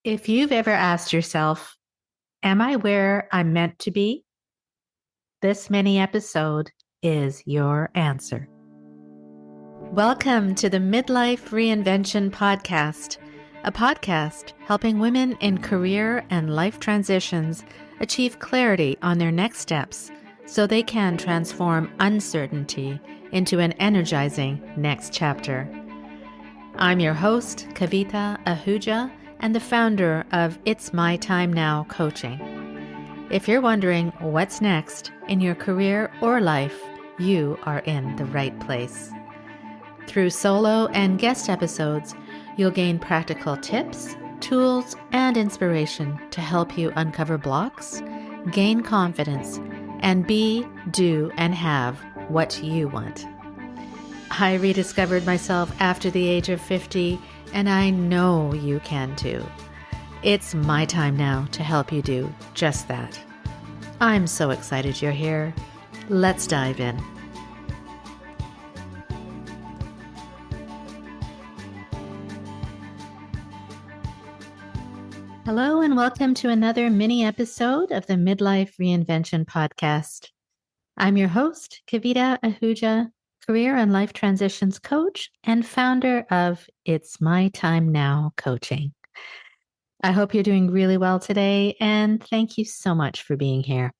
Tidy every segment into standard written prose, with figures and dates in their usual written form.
If you've ever asked yourself, am I where I'm meant to be? This mini episode is your answer. Welcome to the Midlife Reinvention Podcast, a podcast helping women in career and life transitions achieve clarity on their next steps so they can transform uncertainty into an energizing next chapter. I'm your host, Kavita Ahuja, and the founder of It's My Time Now Coaching. If you're wondering what's next in your career or life, you are in the right place. Through solo and guest episodes, you'll gain practical tips, tools, and inspiration to help you uncover blocks, gain confidence, and be, do, and have what you want. I rediscovered myself after the age of 50, and I know you can too. It's my time now to help you do just that. I'm so excited you're here. Let's dive in. Hello, and welcome to another mini episode of the Midlife Reinvention Podcast. I'm your host, Kavita Ahuja, career and life transitions coach and founder of It's My Time Now Coaching. I hope you're doing really well today, and thank you so much for being here.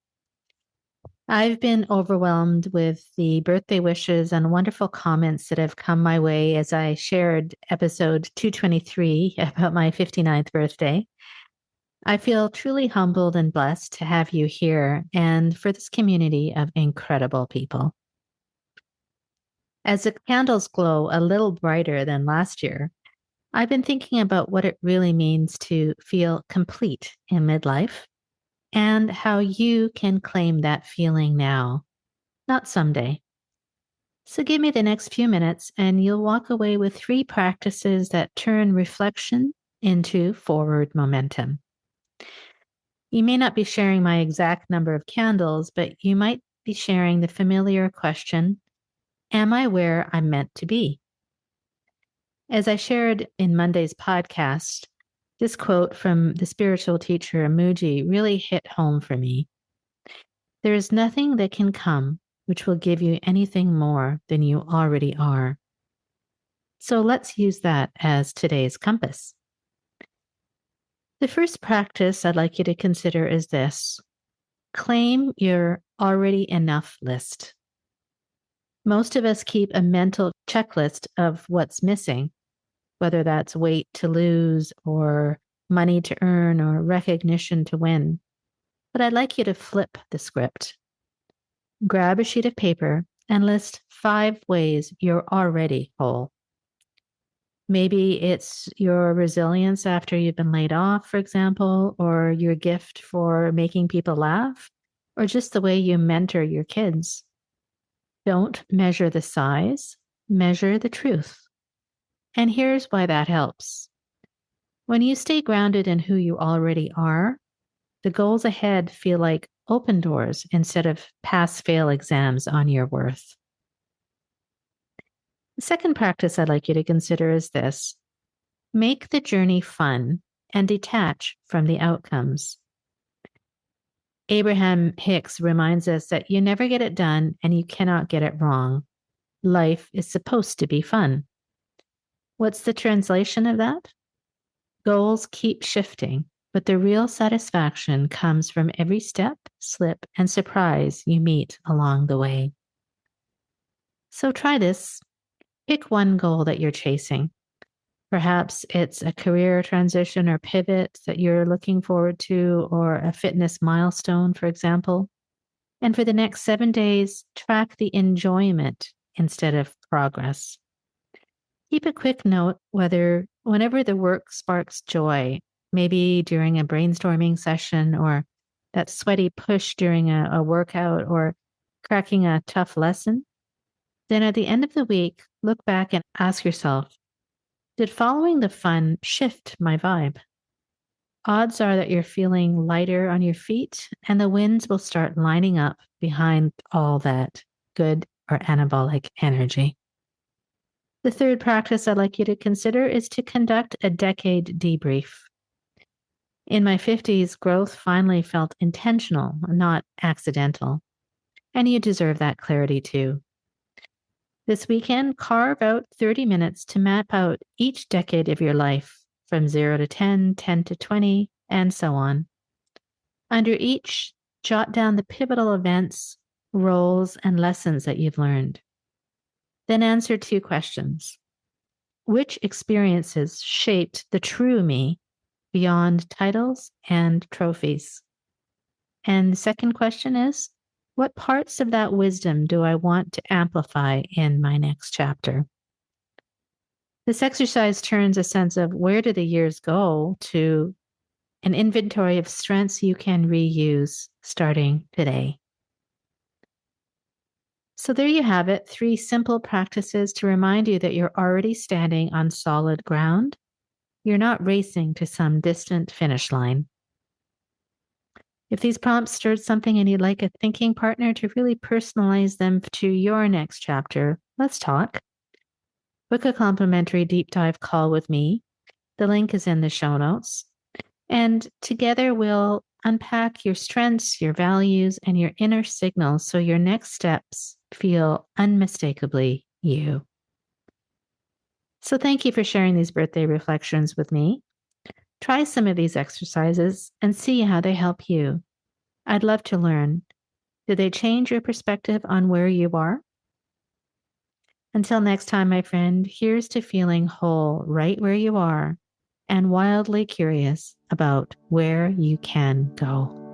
I've been overwhelmed with the birthday wishes and wonderful comments that have come my way as I shared episode 223 about my 59th birthday. I feel truly humbled and blessed to have you here and for this community of incredible people. As the candles glow a little brighter than last year, I've been thinking about what it really means to feel complete in midlife and how you can claim that feeling now, not someday. So give me the next few minutes and you'll walk away with 3 practices that turn reflection into forward momentum. You may not be sharing my exact number of candles, but you might be sharing the familiar question, am I where I'm meant to be? As I shared in Monday's podcast, this quote from the spiritual teacher Amuji really hit home for me. There is nothing that can come which will give you anything more than you already are. So let's use that as today's compass. The first practice I'd like you to consider is this. Claim your already enough list. Most of us keep a mental checklist of what's missing, whether that's weight to lose or money to earn or recognition to win. But I'd like you to flip the script. Grab a sheet of paper and list 5 ways you're already whole. Maybe it's your resilience after you've been laid off, for example, or your gift for making people laugh, or just the way you mentor your kids. Don't measure the size, measure the truth. And here's why that helps. When you stay grounded in who you already are, the goals ahead feel like open doors instead of pass-fail exams on your worth. The second practice I'd like you to consider is this. Make the journey fun and detach from the outcomes. Abraham Hicks reminds us that you never get it done and you cannot get it wrong. Life is supposed to be fun. What's the translation of that? Goals keep shifting, but the real satisfaction comes from every step, slip, and surprise you meet along the way. So try this. Pick one goal that you're chasing. Perhaps it's a career transition or pivot that you're looking forward to, or a fitness milestone, for example. And for the next 7 days, track the enjoyment instead of progress. Keep a quick note whenever the work sparks joy, maybe during a brainstorming session or that sweaty push during a workout or cracking a tough lesson. Then at the end of the week, look back and ask yourself, did following the fun shift my vibe? Odds are that you're feeling lighter on your feet and the winds will start lining up behind all that good or anabolic energy. The third practice I'd like you to consider is to conduct a decade debrief. In my 50s, growth finally felt intentional, not accidental. And you deserve that clarity too. This weekend, carve out 30 minutes to map out each decade of your life from 0 to 10, 10 to 20, and so on. Under each, jot down the pivotal events, roles, and lessons that you've learned. Then answer 2 questions. Which experiences shaped the true me beyond titles and trophies? And the second question is, what parts of that wisdom do I want to amplify in my next chapter? This exercise turns a sense of where do the years go to an inventory of strengths you can reuse starting today. So there you have it, 3 simple practices to remind you that you're already standing on solid ground. You're not racing to some distant finish line. If these prompts stirred something and you'd like a thinking partner to really personalize them to your next chapter, let's talk. Book a complimentary deep dive call with me. The link is in the show notes. And together we'll unpack your strengths, your values, and your inner signals so your next steps feel unmistakably you. So thank you for sharing these birthday reflections with me. Try some of these exercises and see how they help you. I'd love to learn. Do they change your perspective on where you are? Until next time, my friend, here's to feeling whole right where you are and wildly curious about where you can go.